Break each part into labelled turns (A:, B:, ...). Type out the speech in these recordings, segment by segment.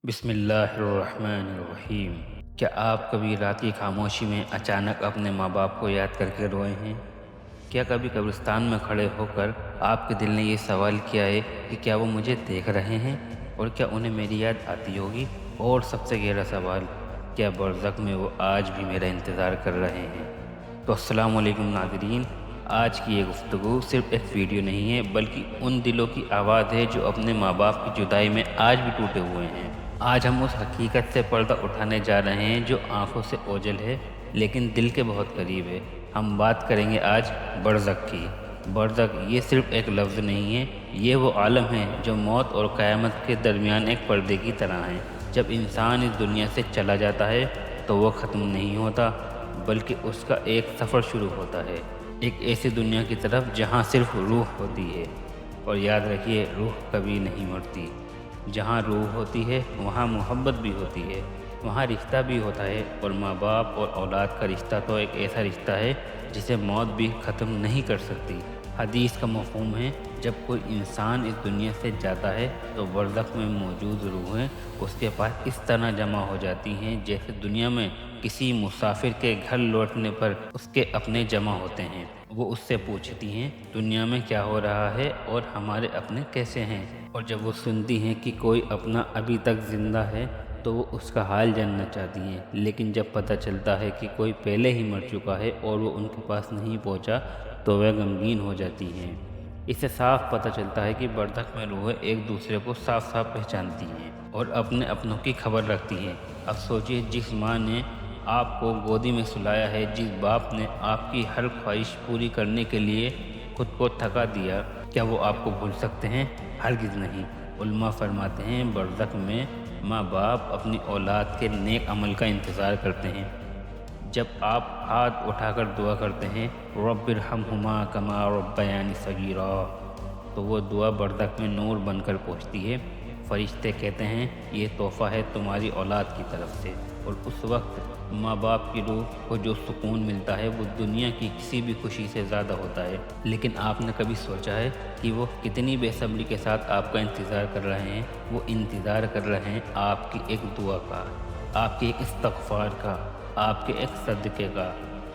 A: بسم اللہ الرحمن الرحیم۔ کیا آپ کبھی رات کی خاموشی میں اچانک اپنے ماں باپ کو یاد کر کے روئے ہیں؟ کیا کبھی قبرستان میں کھڑے ہو کر آپ کے دل نے یہ سوال کیا ہے کہ کیا وہ مجھے دیکھ رہے ہیں اور کیا انہیں میری یاد آتی ہوگی؟ اور سب سے گہرا سوال، کیا برزخ میں وہ آج بھی میرا انتظار کر رہے ہیں؟ تو السلام علیکم ناظرین، آج کی یہ گفتگو صرف ایک ویڈیو نہیں ہے بلکہ ان دلوں کی آواز ہے جو اپنے ماں باپ کی جدائی میں آج بھی ٹوٹے ہوئے ہیں۔ آج ہم اس حقیقت سے پردہ اٹھانے جا رہے ہیں جو آنکھوں سے اوجھل ہے لیکن دل کے بہت قریب ہے۔ ہم بات کریں گے آج برزخ کی۔ برزخ یہ صرف ایک لفظ نہیں ہے، یہ وہ عالم ہے جو موت اور قیامت کے درمیان ایک پردے کی طرح ہے۔ جب انسان اس دنیا سے چلا جاتا ہے تو وہ ختم نہیں ہوتا بلکہ اس کا ایک سفر شروع ہوتا ہے، ایک ایسی دنیا کی طرف جہاں صرف روح ہوتی ہے۔ اور یاد رکھیے، روح کبھی نہیں مرتی۔ جہاں روح ہوتی ہے وہاں محبت بھی ہوتی ہے، وہاں رشتہ بھی ہوتا ہے، اور ماں باپ اور اولاد کا رشتہ تو ایک ایسا رشتہ ہے جسے موت بھی ختم نہیں کر سکتی۔ حدیث کا مفہوم ہے، جب کوئی انسان اس دنیا سے جاتا ہے تو برزخ میں موجود روحیں اس کے پاس اس طرح جمع ہو جاتی ہیں جیسے دنیا میں کسی مسافر کے گھر لوٹنے پر اس کے اپنے جمع ہوتے ہیں۔ وہ اس سے پوچھتی ہیں دنیا میں کیا ہو رہا ہے اور ہمارے اپنے کیسے ہیں، اور جب وہ سنتی ہیں کہ کوئی اپنا ابھی تک زندہ ہے تو وہ اس کا حال جاننا چاہتی ہیں، لیکن جب پتہ چلتا ہے کہ کوئی پہلے ہی مر چکا ہے اور وہ ان کے پاس نہیں پہنچا تو وہ غمگین ہو جاتی ہیں۔ اس سے صاف پتہ چلتا ہے کہ برزخ میں روحیں ایک دوسرے کو صاف صاف پہچانتی ہیں اور اپنے اپنوں کی خبر رکھتی ہیں۔ اب سوچئے، جس ماں نے آپ کو گودی میں سلایا ہے، جس باپ نے آپ کی ہر خواہش پوری کرنے کے لیے خود کو تھکا دیا، کیا وہ آپ کو بھول سکتے ہیں؟ ہرگز نہیں۔ علماء فرماتے ہیں برزخ میں ماں باپ اپنی اولاد کے نیک عمل کا انتظار کرتے ہیں۔ جب آپ ہاتھ اٹھا کر دعا کرتے ہیں رب ارحمہما کما ربیانی صغیرا، تو وہ دعا برزخ میں نور بن کر پہنچتی ہے۔ فرشتے کہتے ہیں یہ تحفہ ہے تمہاری اولاد کی طرف سے، اور اس وقت ماں باپ کی روح کو جو سکون ملتا ہے وہ دنیا کی کسی بھی خوشی سے زیادہ ہوتا ہے۔ لیکن آپ نے کبھی سوچا ہے کہ وہ کتنی بے صبری کے ساتھ آپ کا انتظار کر رہے ہیں؟ وہ انتظار کر رہے ہیں آپ کی ایک دعا کا، آپ کے ایک استغفار کا، آپ کے ایک صدقے کا،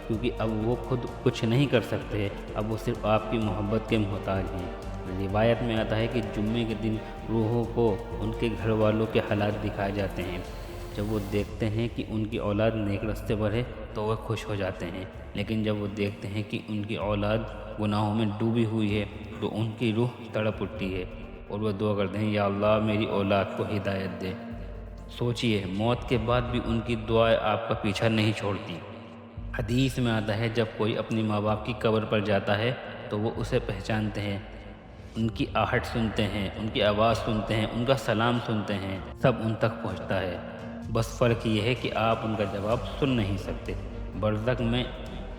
A: کیونکہ اب وہ خود کچھ نہیں کر سکتے، اب وہ صرف آپ کی محبت کے محتاج ہیں۔ روایت میں آتا ہے کہ جمعے کے دن روحوں کو ان کے گھر والوں کے حالات دکھائے جاتے ہیں۔ جب وہ دیکھتے ہیں کہ ان کی اولاد نیک راستے پر ہے تو وہ خوش ہو جاتے ہیں، لیکن جب وہ دیکھتے ہیں کہ ان کی اولاد گناہوں میں ڈوبی ہوئی ہے تو ان کی روح تڑپ اٹھتی ہے اور وہ دعا کرتے ہیں یا اللہ میری اولاد کو ہدایت دے۔ سوچئے، موت کے بعد بھی ان کی دعائیں آپ کا پیچھا نہیں چھوڑتی۔ حدیث میں آتا ہے جب کوئی اپنی ماں باپ کی قبر پر جاتا ہے تو وہ اسے پہچانتے ہیں، ان کی آہٹ سنتے ہیں، ان کی آواز سنتے ہیں، ان کا سلام سنتے ہیں، سب ان تک پہنچتا ہے۔ بس فرق یہ ہے کہ آپ ان کا جواب سن نہیں سکتے۔ برزخ میں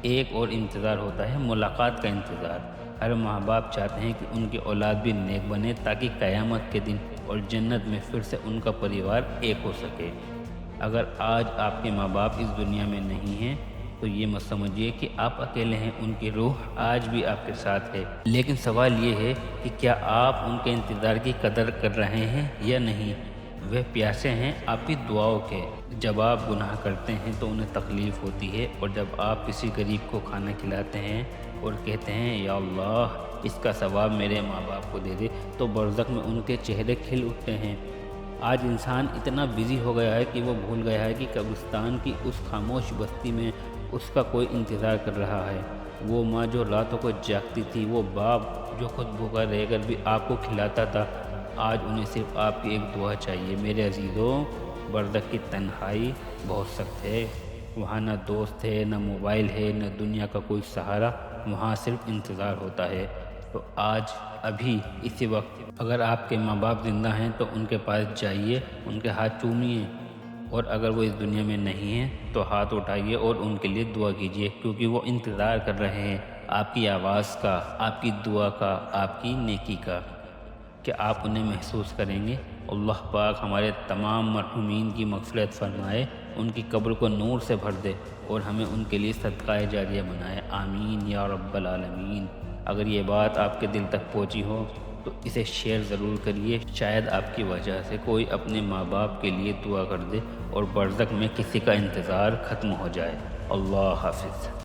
A: ایک اور انتظار ہوتا ہے، ملاقات کا انتظار۔ ہر ماں باپ چاہتے ہیں کہ ان کی اولاد بھی نیک بنے تاکہ قیامت کے دن اور جنت میں پھر سے ان کا پریوار ایک ہو سکے۔ اگر آج آپ کے ماں باپ اس دنیا میں نہیں ہیں تو یہ مت سمجھیے کہ آپ اکیلے ہیں، ان کی روح آج بھی آپ کے ساتھ ہے۔ لیکن سوال یہ ہے کہ کیا آپ ان کے انتظار کی قدر کر رہے ہیں یا نہیں؟ وہ پیاسے ہیں آپ کی دعاؤں کے۔ جب آپ گناہ کرتے ہیں تو انہیں تکلیف ہوتی ہے، اور جب آپ کسی غریب کو کھانا کھلاتے ہیں اور کہتے ہیں یا اللہ اس کا ثواب میرے ماں باپ کو دے دے، تو برزخ میں ان کے چہرے کھل اٹھتے ہیں۔ آج انسان اتنا بزی ہو گیا ہے کہ وہ بھول گیا ہے کہ قبرستان کی اس خاموش بستی میں اس کا کوئی انتظار کر رہا ہے۔ وہ ماں جو راتوں کو جاگتی تھی، وہ باپ جو خود بھوکا رہ کر بھی آپ کو کھلاتا تھا، آج انہیں صرف آپ کی ایک دعا چاہیے۔ میرے عزیزوں، برزخ کی تنہائی بہت سخت ہے۔ وہاں نہ دوست ہے، نہ موبائل ہے، نہ دنیا کا کوئی سہارا، وہاں صرف انتظار ہوتا ہے۔ تو آج ابھی اسی وقت اگر آپ کے ماں باپ زندہ ہیں تو ان کے پاس جائیے، ان کے ہاتھ چومیے، اور اگر وہ اس دنیا میں نہیں ہیں تو ہاتھ اٹھائیے اور ان کے لیے دعا کیجیے، کیونکہ وہ انتظار کر رہے ہیں آپ کی آواز کا، آپ کی دعا کا، آپ کی نیکی کا۔ کہ آپ انہیں محسوس کریں گے؟ اللہ پاک ہمارے تمام مرحومین کی مغفرت فرمائے، ان کی قبر کو نور سے بھر دے اور ہمیں ان کے لیے صدقہ جاریہ بنائے، آمین یا رب العالمین۔ اگر یہ بات آپ کے دل تک پہنچی ہو تو اسے شیئر ضرور کریے، شاید آپ کی وجہ سے کوئی اپنے ماں باپ کے لیے دعا کر دے اور برزخ میں کسی کا انتظار ختم ہو جائے۔ اللہ حافظ۔